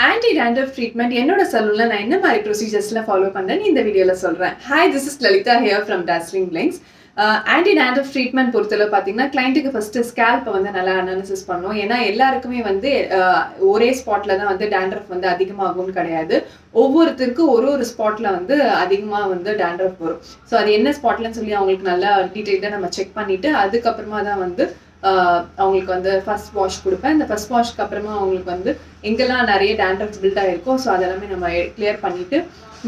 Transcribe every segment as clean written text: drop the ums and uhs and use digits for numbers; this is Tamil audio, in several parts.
ஆன்டி டேண்ட்ரஃப் ட்ரீட்மெண்ட் என்னோட சலூன்ல நான் என்ன மாதிரி ப்ரொசீஜர்ஸ்ல ஃபாலோ பண்றேன்னு இந்த வீடியோல சொல்றேன். Hi, this is Lalitha here from dazzling blings. Anti dandruff treatment பொறுத்தளவு பார்த்தீங்கன்னா கிளைண்ட்டுக்கு ஃபர்ஸ்ட் ஸ்கேல்ப்பை வந்து நல்லா அனாலிசிஸ் பண்ணணும். ஏன்னா எல்லாருக்குமே வந்து ஒரே ஸ்பாட்ல தான் வந்து டேண்ட்ரஃப் வந்து அதிகமாகும்னு கிடையாது. ஒவ்வொருத்தருக்கும் ஒரு ஸ்பாட்ல வந்து அதிகமாக வந்து டேண்ட்ரஃப் வரும். ஸோ அது என்ன ஸ்பாட்லன்னு சொல்லி அவங்களுக்கு நல்லா டீட்டெயிலாக நம்ம செக் பண்ணிட்டு அதுக்கப்புறமா தான் வந்து அவங்களுக்கு வந்து ஃபர்ஸ்ட் வாஷ் கொடுப்பேன். இந்த ஃபர்ஸ்ட் வாஷ்க்கு அப்புறமா அவங்களுக்கு வந்து எங்கெல்லாம் நிறைய டேண்ட்ரஃப் பில்ட் ஆகிருக்கோ ஸோ அதெல்லாமே நம்ம கிளியர் பண்ணிவிட்டு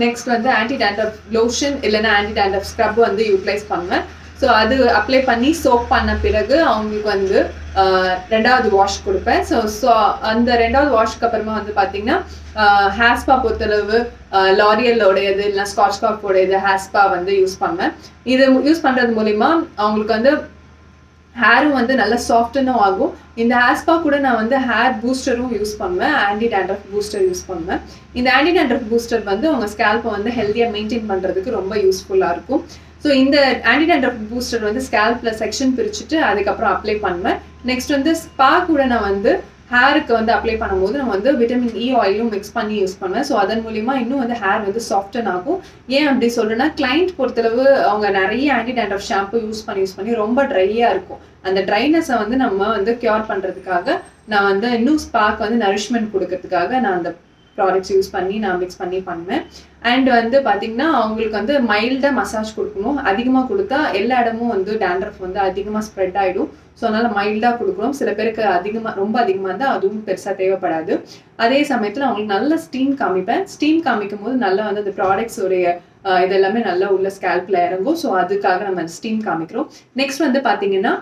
நெக்ஸ்ட் வந்து ஆன்டி டேண்ட்ரஃப் லோஷன் இல்லைன்னா ஆன்டி டேண்ட்ரஃப் ஸ்க்ரப் வந்து யூட்டிலைஸ் பண்ணுவேன். ஸோ அது அப்ளை பண்ணி சோப் பண்ண பிறகு அவங்களுக்கு வந்து ரெண்டாவது வாஷ் கொடுப்பேன். ஸோ அந்த ரெண்டாவது வாஷ்க்கு அப்புறமா வந்து பார்த்தீங்கன்னா ஹேர் ஸ்பா பொறுத்தளவு லாரியலோடையது இல்லைன்னா ஸ்காட்ச் காஃபோடையது ஹேர் ஸ்பா வந்து யூஸ் பண்ணுவேன். இது யூஸ் பண்ணுறது மூலிமா அவங்களுக்கு வந்து ஹேரும் வந்து நல்லா சாஃப்டனும் ஆகும். இந்த ஹேர் ஸ்பா கூட நான் வந்து ஹேர் பூஸ்டரும் யூஸ் பண்ணுவேன். ஆன்டி டேண்ட்ரஃப் பூஸ்டர் யூஸ் பண்ணுவேன். இந்த ஆன்டி டேண்ட்ரஃப் பூஸ்டர் வந்து உங்கள் ஸ்கேல்ப்பை வந்து ஹெல்த்தியாக மெயின்டைன் பண்ணுறதுக்கு ரொம்ப யூஸ்ஃபுல்லாக இருக்கும். ஸோ இந்த ஆன்டி டேண்ட்ரஃப் பூஸ்டர் வந்து ஸ்கேல்ப்பில் செக்ஷன் பிரிச்சுட்டு அதுக்கப்புறம் அப்ளை பண்ணுவேன். நெக்ஸ்ட் வந்து ஸ்பா கூட நான் வந்து ஹேருக்கு வந்து அப்ளை பண்ணும்போது நம்ம வந்து விட்டமின் இ ஆயிலும் மிக்ஸ் பண்ணி யூஸ் பண்ணுவேன். ஸோ அதன் மூலிமா இன்னும் வந்து ஹேர் வந்து சாஃப்டன் ஆகும். ஏன் அப்படி சொல்கிறேன்னா கிளைண்ட் பொறுத்தளவு அவங்க நிறைய ஆன்டி டேண்ட்ரஃப் ஷாம்பு யூஸ் பண்ணி ரொம்ப ட்ரையாக இருக்கும். அந்த ட்ரைனஸை வந்து நம்ம வந்து க்யூர் பண்ணுறதுக்காக நான் வந்து இன்னும் ஸ்பாக்கு வந்து நரிஷ்மெண்ட் கொடுக்கறதுக்காக நான் அந்த ப்ராடக்ட்ஸ் யூஸ் பண்ணி நான் மிக்ஸ் பண்ணி பண்ணுவேன். அண்ட் வந்து பார்த்தீங்கன்னா அவங்களுக்கு வந்து மைல்டாக மசாஜ் கொடுக்கணும். அதிகமாக கொடுத்தா எல்லா இடமும் வந்து டேண்ட்ரஃப் வந்து அதிகமாக ஸ்ப்ரெட் ஆகிடும். ஸோ அதனால் மைல்டாக கொடுக்கணும். சில பேருக்கு ரொம்ப அதிகமாக இருந்தால் அதுவும் பெருசாக தேவைப்படாது. அதே சமயத்தில் அவங்களுக்கு நல்ல ஸ்டீம் காமிப்பேன். ஸ்டீம் காமிக்கும் போது நல்லா வந்து அந்த ப்ராடக்ட்ஸோடைய இதெல்லாமே நல்லா உள்ள ஸ்கேல்ப்ல இறங்கும். ஸோ அதுக்காக நம்ம ஸ்டீம் காமிக்கிறோம். நெக்ஸ்ட் வந்து பார்த்தீங்கன்னா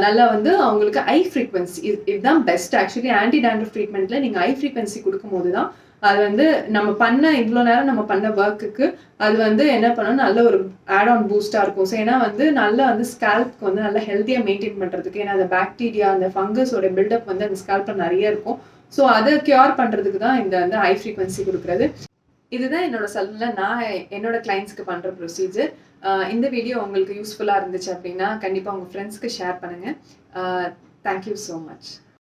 நல்லா வந்து அவங்களுக்கு ஐ ஃப்ரீக்வன்சி இதுதான் பெஸ்ட். ஆக்சுவலி ஆன்டி டேண்ட்ரஃப் ட்ரீட்மெண்ட்டில் நீங்கள் ஐ ஃப்ரீக்வன்சி கொடுக்கும்போது தான் அது வந்து நம்ம இவ்வளோ நேரம் நம்ம பண்ண ஒர்க்குக்கு அது வந்து என்ன பண்ணணும், நல்ல ஒரு ஆட் ஆன் பூஸ்டாக இருக்கும். ஸோ ஏன்னா வந்து நல்லா வந்து ஸ்கேல்ப்க்கு வந்து நல்லா ஹெல்த்தியாக மெயின்டைன் பண்ணுறதுக்கு, ஏன்னா அந்த பாக்டீரியா அந்த ஃபங்கஸோட பில்டப் வந்து அந்த ஸ்கேல்ப்பில் நிறைய இருக்கும். ஸோ அதை க்யூர் பண்ணுறதுக்கு தான் இந்த வந்து ஹை ஃப்ரீக்வன்சி கொடுக்குறது. இதுதான் என்னோட சலூனில் நான் என்னோட கிளைண்ட்ஸ்க்கு பண்ணுற ப்ரொசீஜர். இந்த வீடியோ உங்களுக்கு யூஸ்ஃபுல்லாக இருந்துச்சு அப்படின்னா கண்டிப்பாக உங்கள் ஃப்ரெண்ட்ஸ்க்கு ஷேர் பண்ணுங்கள். Thank you so much.